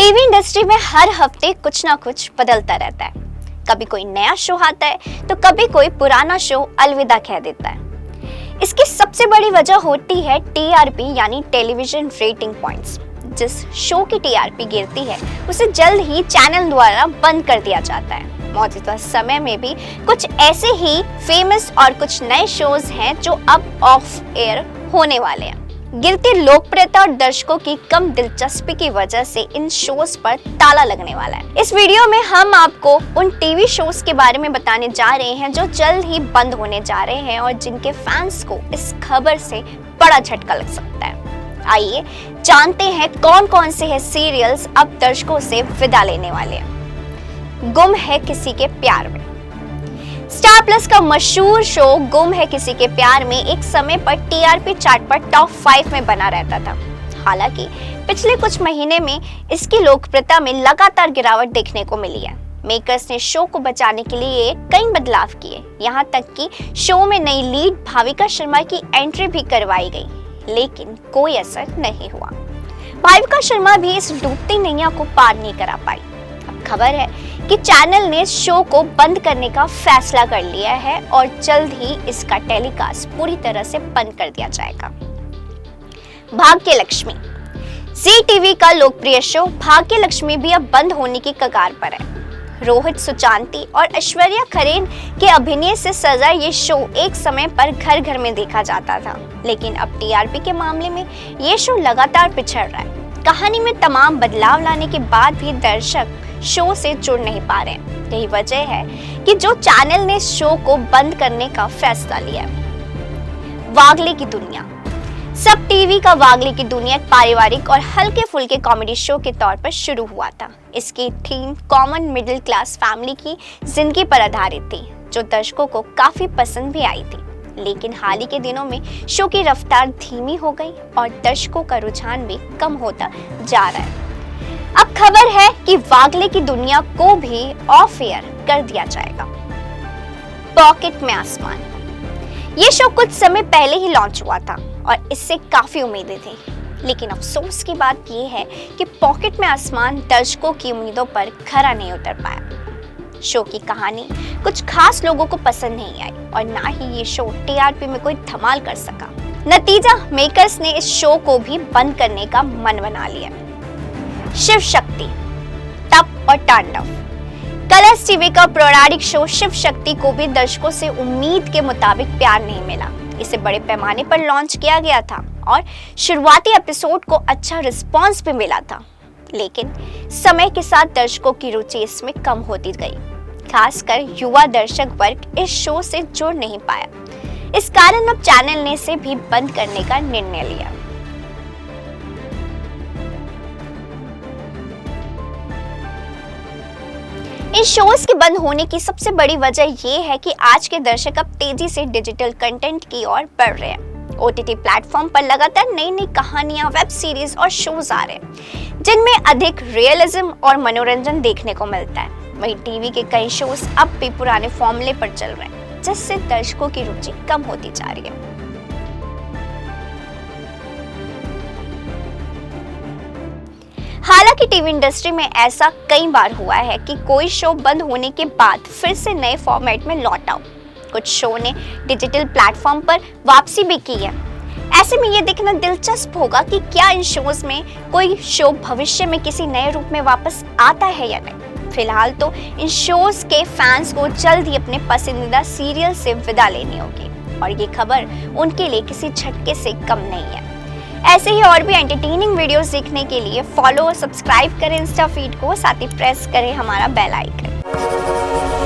TV industry में हर हफ्ते कुछ ना कुछ बदलता रहता है। कभी कोई नया शो आता है तो कभी कोई पुराना शो अलविदा कह देता है। इसकी सबसे बड़ी वजह होती है टीआरपी यानी टेलीविजन रेटिंग पॉइंट्स। जिस शो की टीआरपी गिरती है उसे जल्द ही चैनल द्वारा बंद कर दिया जाता है। मौजूदा समय में भी कुछ ऐसे ही फेमस और कुछ नए शोज हैं जो अब ऑफ एयर होने वाले हैं। गिरती लोकप्रियता और दर्शकों की कम दिलचस्पी की वजह से इन शोज पर ताला लगने वाला है। इस वीडियो में हम आपको उन टीवी शोज के बारे में बताने जा रहे हैं जो जल्द ही बंद होने जा रहे हैं और जिनके फैंस को इस खबर से बड़ा झटका लग सकता है। आइए जानते हैं कौन कौन से है सीरियल्स अब दर्शकों से विदा लेने वाले हैं। गुम है किसी के प्यार में। स्टार प्लस का मशहूर शो गुम है किसी के प्यार में एक समय पर टीआरपी चार्ट पर टॉप 5 में बना रहता था। हालांकि पिछले कुछ महीने में इसकी लोकप्रियता में लगातार गिरावट देखने को मिली है। मेकर्स ने शो को बचाने के लिए कई बदलाव किए, यहाँ तक कि शो में नई लीड भाविका शर्मा की एंट्री भी करवाई गई, लेकिन कोई असर नहीं हुआ। भाविका शर्मा भी इस डूबती नैया को पार नहीं करा पाई। अब खबर है कि चैनल ने शो को बंद करने का फैसला कर लिया है और जल्द ही इसका टेलीकास्ट पूरी तरह से बंद कर दिया जाएगा। भाग्यलक्ष्मी। जी टीवी का लोकप्रिय शो भाग्यलक्ष्मी भी अब बंद होने की कगार पर है। रोहित सुचांती और ऐश्वर्या खरेन के अभिनय से सजा ये शो एक समय पर घर घर में देखा जाता था, लेकिन अब टीआरपी के मामले में ये शो लगातार पिछड़ रहा है। कहानी में तमाम बदलाव लाने के बाद भी दर्शक शो से जुड़ नहीं पा रहे हैं। यही वजह है कि जो चैनल ने शो को बंद करने का फैसला लिया है। वागले की दुनिया। सब टीवी का वागले की दुनिया एक पारिवारिक और हल्के फुल्के कॉमेडी शो के तौर पर शुरू हुआ था। इसकी theme common middle class family की जिंदगी पर आधारित थी, जो दर्शकों को काफी पसंद भी आई थी। लेकिन हाल ही के दिनों में शो की रफ्तार धीमी हो गई और दर्शकों का रुझान भी कम होता जा रहा है। अब खबर है कि वागले की दुनिया को भी ऑफ एयर कर दिया जाएगा। पॉकेट में आसमान। ये शो कुछ समय पहले ही लॉन्च हुआ था और इससे काफी उम्मीदें थी, लेकिन अफसोस की बात यह है कि पॉकेट में आसमान दर्शकों की उम्मीदों पर खरा नहीं उतर पाया। शो की कहानी कुछ खास लोगों को पसंद नहीं आई और ना ही ये शो टीआरपी में कोई धमाल कर सका। नतीजा, मेकर्स ने इस शो को भी बंद करने का मन बना लिया। शिव शक्ति, तप और तांडव। कलर्स टीवी का पौराणिक शो शिव शक्ति को भी दर्शकों से उम्मीद के मुताबिक प्यार नहीं मिला। इसे बड़े पैमाने पर लॉन्च किया गया था और शुरुआती एपिसोड को अच्छा रिस्पांस भी मिला था, लेकिन समय के साथ दर्शकों की रुचि इसमें कम होती गई। खासकर युवा दर्शक वर्ग इस शो से जुड़ नहीं पाया। इस कारण अब चैनल ने इसे भी बंद करने का निर्णय लिया। इन शोज के बंद होने की सबसे बड़ी वजह ये है कि आज के दर्शक अब तेजी से डिजिटल कंटेंट की ओर बढ़ रहे हैं। ओटीटी प्लेटफॉर्म पर लगातार नई नई कहानियां, वेब सीरीज और शोज आ रहे हैं, जिनमें अधिक रियलिज्म और मनोरंजन देखने को मिलता है। वहीं टीवी के कई शोज अब भी पुराने फॉर्मूले पर चल रहे हैं, जिससे दर्शकों की रुचि कम होती जा रही है। हालांकि टीवी इंडस्ट्री में ऐसा कई बार हुआ है कि कोई शो बंद होने के बाद फिर से नए फॉर्मेट में लौट आओ। कुछ शो ने डिजिटल प्लेटफॉर्म पर वापसी भी की है। ऐसे में ये देखना दिलचस्प होगा कि क्या इन शोज में कोई शो भविष्य में किसी नए रूप में वापस आता है या नहीं। फिलहाल तो इन शोज के फैंस को जल्द ही अपने पसंदीदा सीरियल से विदा लेनी होगी और ये खबर उनके लिए किसी झटके से कम नहीं है। ऐसे ही और भी एंटरटेनिंग वीडियोस देखने के लिए फॉलो और सब्सक्राइब करें इंस्टा फीड को, साथ ही प्रेस करें हमारा बेल आइकन।